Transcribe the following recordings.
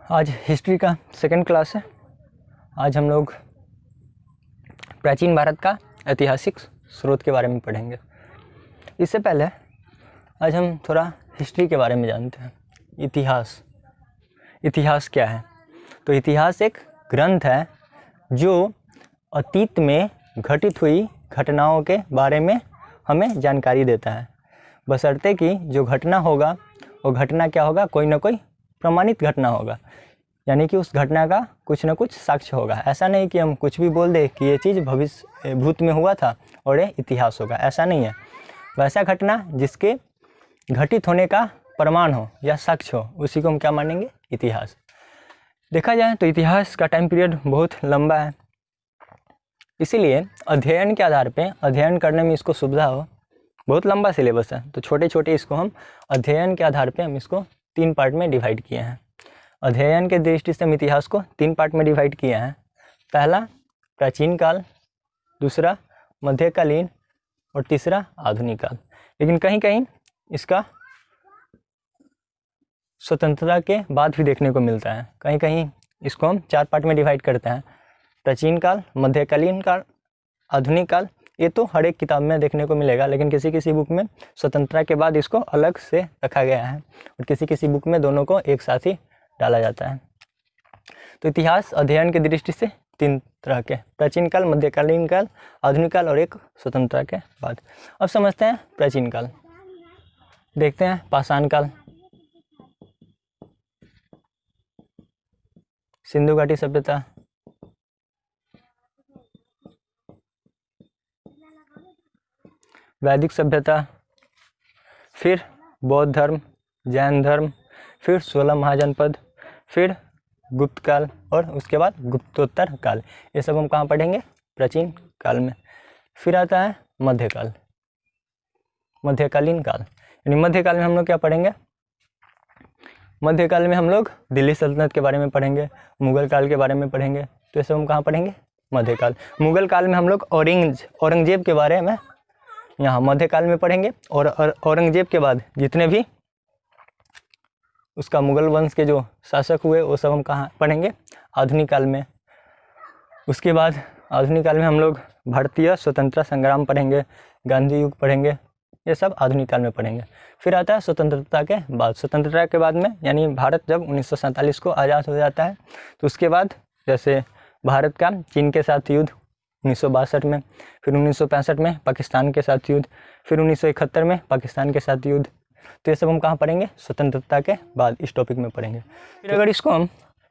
आज हिस्ट्री का second class है। आज हम लोग प्राचीन भारत का ऐतिहासिक स्रोत के बारे में पढ़ेंगे। इससे पहले आज हम थोड़ा हिस्ट्री के बारे में जानते हैं। इतिहास क्या है? तो इतिहास एक ग्रंथ है जो अतीत में घटित हुई घटनाओं के बारे में हमें जानकारी देता है, बशर्ते कि जो घटना होगा वो घटना क्या होगा, कोई ना कोई प्रमाणित घटना होगा, यानी कि उस घटना का कुछ ना कुछ साक्ष्य होगा। ऐसा नहीं कि हम कुछ भी बोल दें कि ये चीज़ भूत में हुआ था और ये इतिहास होगा, ऐसा नहीं है। वैसा घटना जिसके घटित होने का प्रमाण हो या साक्ष्य हो, उसी को हम क्या मानेंगे? इतिहास। देखा जाए तो इतिहास का टाइम पीरियड बहुत लंबा है, इसीलिए अध्ययन के आधार पे अध्ययन करने में इसको सुविधा हो। बहुत लंबा सिलेबस है, तो छोटे छोटे इसको हम अध्ययन के आधार पे हम इसको 3 पार्ट में डिवाइड किए हैं। अध्ययन के दृष्टि से हम इतिहास को 3 पार्ट में डिवाइड किए हैं। पहला प्राचीन काल, दूसरा मध्यकालीन और तीसरा आधुनिक काल। लेकिन कहीं कहीं इसका स्वतंत्रता के बाद भी देखने को मिलता है। कहीं कहीं इसको हम 4 पार्ट में डिवाइड करते हैं। प्राचीन काल, मध्यकालीन काल, आधुनिक काल। ये तो हर एक किताब में देखने को मिलेगा, लेकिन किसी किसी बुक में स्वतंत्रता के बाद इसको अलग से रखा गया है और किसी किसी बुक में दोनों को एक साथ ही डाला जाता है। तो इतिहास अध्ययन की दृष्टि से 3 तरह के, प्राचीन काल, मध्यकालीन काल, आधुनिक काल और एक स्वतंत्रता के बाद। अब समझते हैं प्राचीन काल। देखते हैं पाषाण काल, सिंधु घाटी सभ्यता, वैदिक सभ्यता, फिर बौद्ध धर्म, जैन धर्म, फिर 16 महाजनपद, फिर गुप्त काल और उसके बाद गुप्तोत्तर काल। ये सब हम कहाँ पढ़ेंगे? प्राचीन काल में। फिर आता है मध्यकाल, मध्यकालीन काल। यानी मध्यकाल में हम लोग क्या पढ़ेंगे? मध्यकाल में हम लोग दिल्ली सल्तनत के बारे में पढ़ेंगे, मुगल काल के बारे में पढ़ेंगे। तो ये सब हम कहाँ पढ़ेंगे? मध्यकाल। मुगल काल में हम लोग औरंगजेब के बारे में यहाँ मध्यकाल में पढ़ेंगे, और औरंगजेब के बाद जितने भी उसका मुगल वंश के जो शासक हुए वो सब हम कहाँ पढ़ेंगे? आधुनिक काल में। उसके बाद आधुनिक काल में हम लोग भारतीय स्वतंत्रता संग्राम पढ़ेंगे, गांधी युग पढ़ेंगे। ये सब आधुनिक काल में पढ़ेंगे। फिर आता है स्वतंत्रता के बाद। स्वतंत्रता के बाद में यानी भारत जब 1947 को आज़ाद हो जाता है, तो उसके बाद जैसे भारत का चीन के साथ युद्ध 1962 में, फिर 1965 में पाकिस्तान के साथ युद्ध, फिर 1971 में पाकिस्तान के साथ युद्ध। तो ये सब हम कहाँ पढ़ेंगे? स्वतंत्रता के बाद इस टॉपिक में पढ़ेंगे। फिर अगर इसको हम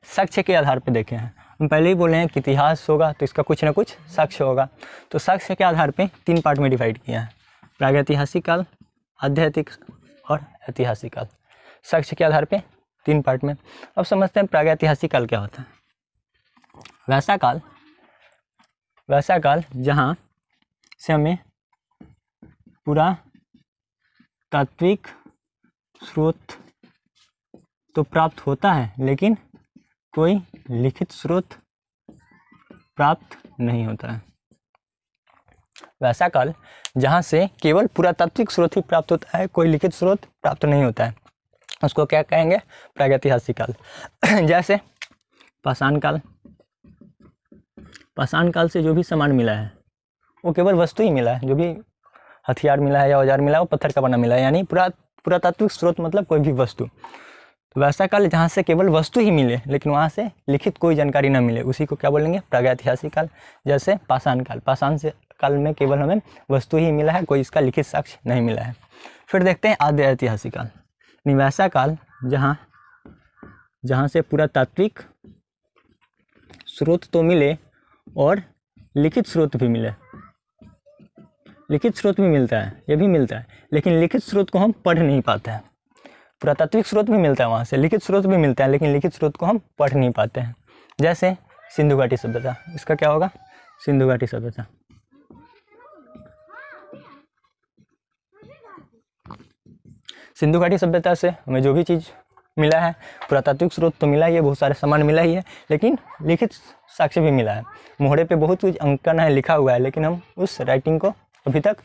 साक्ष्य के आधार पर देखें हैं, हम पहले ही बोले हैं कि इतिहास होगा तो इसका कुछ ना कुछ साक्ष्य होगा। तो साक्ष्य के आधार पे 3 पार्ट में डिवाइड किया है, प्रागैतिहासिक काल, आध्यात्मिक और ऐतिहासिक काल। साक्ष्य के आधार पे 3 पार्ट में। अब समझते हैं प्रागैतिहासिक काल क्या होता है। वैसा काल जहाँ से हमें पूरा तात्विक स्रोत तो प्राप्त होता है, लेकिन कोई लिखित स्रोत प्राप्त नहीं होता है। वैसा काल जहाँ से केवल पुरातात्विक स्रोत ही प्राप्त होता है, कोई लिखित स्रोत प्राप्त नहीं होता है, उसको क्या कहेंगे? प्रागैतिहासिक काल। जैसे पाषाण काल। पाषाण काल से जो भी सामान मिला है वो केवल वस्तु ही मिला है। जो भी हथियार मिला है या औजार मिला है वो पत्थर का बना मिला है, यानी पुरातात्विक स्रोत मतलब कोई भी वस्तु। तो वैसा काल जहाँ से केवल वस्तु ही मिले लेकिन वहाँ से लिखित कोई जानकारी ना मिले, उसी को क्या बोलेंगे? प्रागैतिहासिक काल। जैसे पाषाण काल। पाषाण से काल में केवल हमें वस्तु ही मिला है, कोई इसका लिखित साक्ष्य नहीं मिला है। फिर देखते हैं आद्य ऐतिहासिक काल। वैसा काल जहाँ से पुरातात्विक स्रोत तो मिले और लिखित स्रोत भी मिले। लिखित स्रोत भी मिलता है, ये भी मिलता है, लेकिन लिखित स्रोत को हम पढ़ नहीं पाते हैं। पुरातात्विक स्रोत भी मिलता है वहाँ से, लिखित स्रोत भी मिलता है, लेकिन लिखित स्रोत को हम पढ़ नहीं पाते हैं। जैसे सिंधु घाटी सभ्यता। इसका क्या होगा? सिंधु घाटी सभ्यता। सिंधु घाटी सभ्यता से हमें जो भी चीज़ मिला है, पुरातात्विक स्रोत तो मिला ही है, बहुत सारे सामान मिला ही है, लेकिन लिखित साक्ष्य भी मिला है। मोहरे पे बहुत कुछ अंकन है, लिखा हुआ है, लेकिन हम उस राइटिंग को अभी तक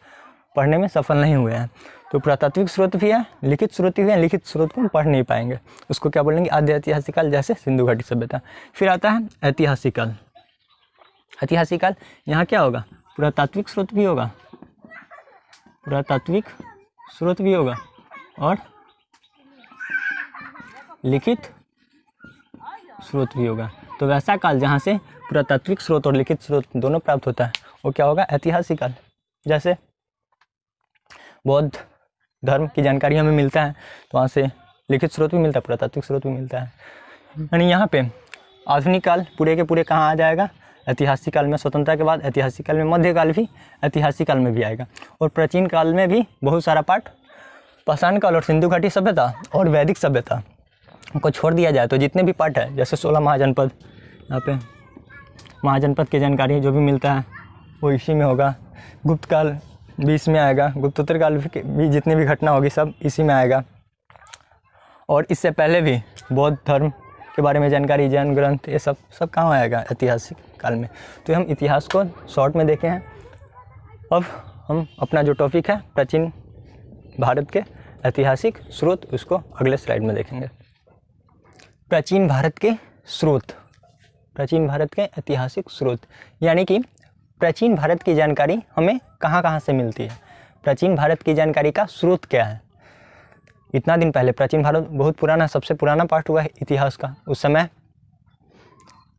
पढ़ने में सफल नहीं हुए हैं। तो पुरातात्विक स्रोत भी है, लिखित स्रोत भी है। लिखित स्रोत को हम पढ़ नहीं पाएंगे, उसको क्या बोलेंगे, आद्य ऐतिहासिक काल, जैसे सिंधु घाटी सभ्यता। फिर आता है ऐतिहासिक काल। ऐतिहासिक काल यहाँ क्या होगा, पुरातात्विक स्रोत भी होगा, पुरातात्विक स्रोत भी होगा और लिखित स्रोत भी होगा। तो वैसा काल जहाँ से पुरातात्विक स्रोत और लिखित स्रोत दोनों प्राप्त होता है वो क्या होगा, ऐतिहासिक काल। जैसे बौद्ध धर्म की जानकारी हमें मिलता है तो वहाँ से लिखित स्रोत भी मिलता है, पुरातात्विक स्रोत भी मिलता है। यानी यहाँ पे आधुनिक काल पूरे के पूरे कहाँ आ जाएगा, ऐतिहासिक काल में। स्वतंत्रता के बाद ऐतिहासिक काल में, मध्यकाल भी ऐतिहासिक काल में भी आएगा। और प्राचीन काल में भी बहुत सारा पार्ट, पाषाण काल और सिंधु घाटी सभ्यता और वैदिक सभ्यता को छोड़ दिया जाए तो जितने भी पार्ट है, जैसे 16 महाजनपद, यहाँ पे महाजनपद की जानकारी जो भी मिलता है वो इसी में होगा। गुप्त काल भी इसमें आएगा, गुप्तोत्तर काल भी जितनी भी घटना होगी सब इसी में आएगा। और इससे पहले भी बौद्ध धर्म के बारे में जानकारी, जैन ग्रंथ, ये सब कहाँ आएगा, ऐतिहासिक काल में। तो हम इतिहास को शॉर्ट में देखे हैं। अब हम अपना जो टॉपिक है प्राचीन भारत के ऐतिहासिक स्रोत, उसको अगले स्लाइड में देखेंगे। प्राचीन भारत के स्रोत, प्राचीन भारत के ऐतिहासिक स्रोत, यानी कि प्राचीन भारत की जानकारी हमें कहाँ कहाँ से मिलती है, प्राचीन भारत की जानकारी का स्रोत क्या है। इतना दिन पहले प्राचीन भारत बहुत पुराना, सबसे पुराना पार्ट हुआ है इतिहास का। उस समय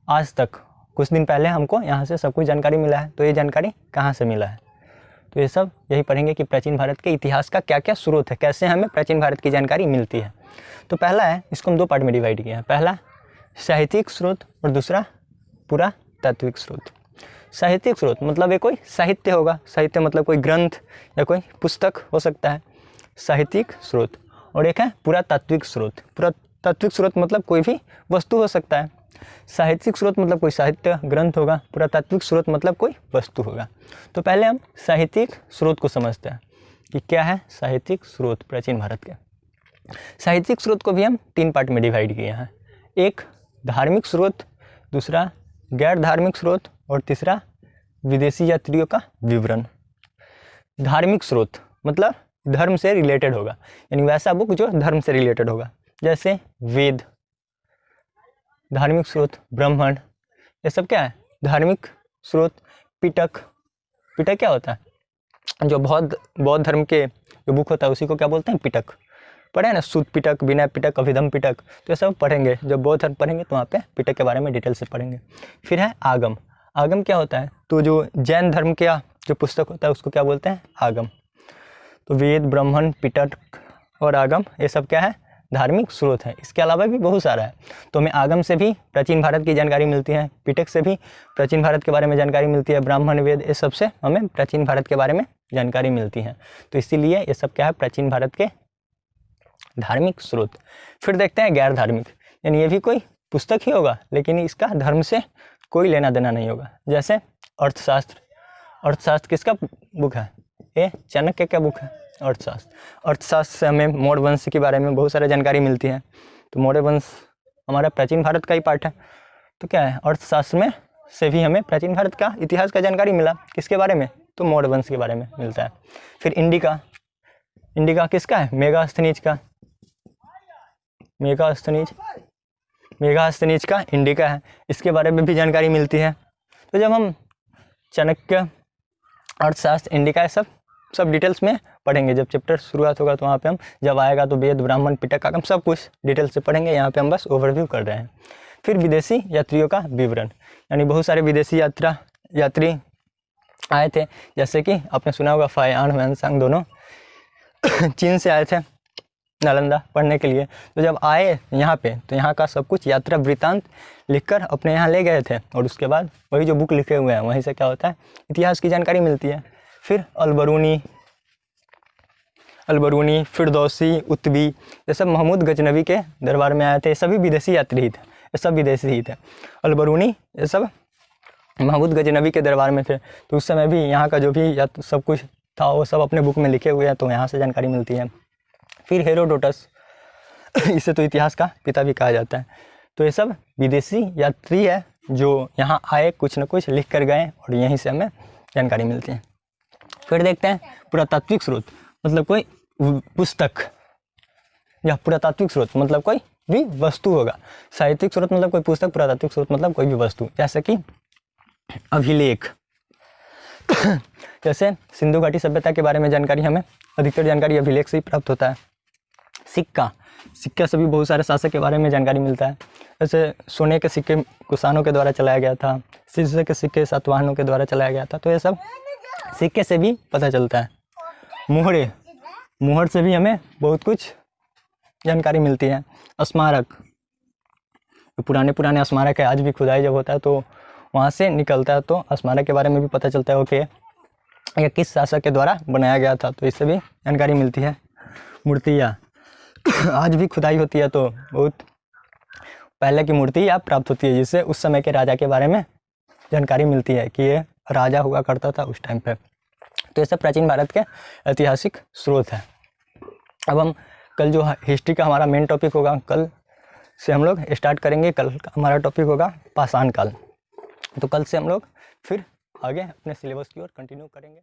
आज तक कुछ दिन पहले हमको यहाँ से सब कुछ जानकारी मिला है, तो ये जानकारी कहाँ से मिला है, तो ये सब यही पढ़ेंगे कि प्राचीन भारत के इतिहास का क्या क्या स्रोत है, कैसे हमें प्राचीन भारत की जानकारी मिलती है। तो पहला है, इसको हम 2 पार्ट में डिवाइड किया है। पहला साहित्यिक स्रोत और दूसरा पुरातात्विक स्रोत। साहित्यिक स्रोत मतलब ये कोई साहित्य होगा, साहित्य मतलब कोई ग्रंथ या कोई पुस्तक हो सकता है, साहित्यिक स्रोत। और एक है पुरातात्विक स्रोत। पुरातात्विक स्रोत मतलब कोई भी वस्तु हो सकता है, साहित्यिक स्रोत मतलब कोई साहित्य ग्रंथ होगा, पुरातात्विक स्रोत मतलब कोई वस्तु होगा। तो पहले हम साहित्यिक स्रोत को समझते हैं कि क्या है साहित्यिक स्रोत प्राचीन भारत के। साहित्यिक स्रोत को भी हम 3 पार्ट में डिवाइड किए हैं। एक धार्मिक स्रोत, दूसरा गैर धार्मिक स्रोत और तीसरा विदेशी यात्रियों का विवरण। धार्मिक स्रोत मतलब धर्म से रिलेटेड होगा, यानी वैसा बुक जो धर्म से रिलेटेड होगा, जैसे वेद। धार्मिक स्रोत ब्राह्मण, ये सब क्या है धार्मिक स्रोत। पिटक, पिटक क्या होता है, जो बौद्ध धर्म के जो बुक होता है उसी को क्या बोलते हैं, पिटक। पढ़े ना, सूत पिटक, विनय पिटक, अभिधम पिटक, तो ये सब पढ़ेंगे। जब बौद्ध धर्म पढ़ेंगे तो वहाँ पे पिटक के बारे में डिटेल से पढ़ेंगे। फिर है आगम। आगम क्या होता है, तो जो जैन धर्म का जो पुस्तक होता है उसको क्या बोलते हैं, आगम। तो वेद, ब्राह्मण, पिटक और आगम ये सब क्या है, धार्मिक स्रोत है। इसके अलावा भी बहुत सारा है। तो हमें आगम से भी प्राचीन भारत की जानकारी मिलती है, पिटक से भी प्राचीन भारत के बारे में जानकारी मिलती है, ब्राह्मण, वेद, ये सब से हमें प्राचीन भारत के बारे में जानकारी मिलती है। तो इसीलिए ये सब क्या है, प्राचीन भारत के धार्मिक स्रोत। फिर देखते हैं गैर धार्मिक, यानी ये भी कोई पुस्तक ही होगा लेकिन इसका धर्म से कोई लेना देना नहीं होगा। जैसे अर्थशास्त्र। अर्थशास्त्र किसका बुक है, ये चाणक्य का बुक है अर्थशास्त्र। अर्थशास्त्र से हमें मौर्य वंश के बारे में बहुत सारी जानकारी मिलती है। तो मौर्य वंश हमारा प्राचीन भारत का ही पार्ट है। तो क्या है, अर्थशास्त्र में से भी हमें प्राचीन भारत का इतिहास का जानकारी मिला। किसके बारे में, तो मौर्य वंश के बारे में मिलता है। फिर इंडिका। इंडिका किसका है, मेगास्थनीज का। मेगास्थनीज का इंडिका है, इसके बारे में भी जानकारी मिलती है। तो जब हम चाणक्य, अर्थशास्त्र, इंडिका सब डिटेल्स में पढ़ेंगे, जब चैप्टर शुरुआत होगा तो वहाँ पे हम जब आएगा तो वेद, ब्राह्मण, पिटक, आगम सब कुछ डिटेल से पढ़ेंगे। यहाँ पे हम बस ओवरव्यू कर रहे हैं। फिर विदेशी यात्रियों का विवरण, यानी बहुत सारे विदेशी यात्री आए थे, जैसे कि आपने सुना होगा फायान, वैनसांग दोनों चीन से आए थे नालंदा पढ़ने के लिए। तो जब आए यहाँ पे तो यहाँ का सब कुछ यात्रा वृत्तांत लिखकर अपने यहाँ ले गए थे, और उसके बाद वही जो बुक लिखे हुए हैं वहीं से क्या होता है, इतिहास की जानकारी मिलती है। फिर अलबरूनी, फिरदौसी, उत्बी, ये सब महमूद गजनवी के दरबार में आए थे। ये सभी विदेशी यात्री ही थे, ये सब विदेशी ही थे। अलबरूनी ये सब महमूद गजनवी के दरबार में थे। तो उस समय भी यहाँ का जो भी सब कुछ था वो सब अपने बुक में लिखे हुए हैं, तो यहाँ से जानकारी मिलती है। फिर हेरोडोटस, इसे तो इतिहास का पिता भी कहा जाता है। तो ये सब विदेशी यात्री है जो यहाँ आए, कुछ न कुछ लिख कर गए, और यहीं से हमें जानकारी मिलती है। फिर देखते हैं पुरातात्विक स्रोत, मतलब कोई पुस्तक या पुरातात्विक स्रोत मतलब कोई भी वस्तु होगा। साहित्यिक स्रोत मतलब कोई पुस्तक, पुरातात्विक स्रोत मतलब कोई भी वस्तु। जैसे कि अभिलेख जैसे सिंधु घाटी सभ्यता के बारे में जानकारी हमें अधिकतर जानकारी अभिलेख से ही प्राप्त होता है। सिक्का, सिक्का से भी बहुत सारे शासक के बारे में जानकारी मिलता है। जैसे सोने के सिक्के कुषाणों के द्वारा चलाया गया था, शीशे के सिक्के सातवाहनों के द्वारा चलाया गया था, तो ये सब सिक्के से भी पता चलता है। मोहरे, मोहर से भी हमें बहुत कुछ जानकारी मिलती है। स्मारक, पुराने स्मारक है, आज भी खुदाई जब होता है तो वहाँ से निकलता है, तो स्मारक के बारे में भी पता चलता है कि यह किस शासक के द्वारा बनाया गया था, तो इससे भी जानकारी मिलती है। मूर्तियाँ, आज भी खुदाई होती है तो बहुत पहले की मूर्तियाँ प्राप्त होती है, जिससे उस समय के राजा के बारे में जानकारी मिलती है कि ये राजा हुआ करता था उस टाइम पे। तो ये सब प्राचीन भारत के ऐतिहासिक स्रोत है। अब हम कल जो हिस्ट्री का हमारा मेन टॉपिक होगा, कल से हम लोग स्टार्ट करेंगे। कल हमारा टॉपिक होगा पाषाण काल। तो कल से हम लोग फिर आगे अपने सिलेबस की ओर कंटिन्यू करेंगे।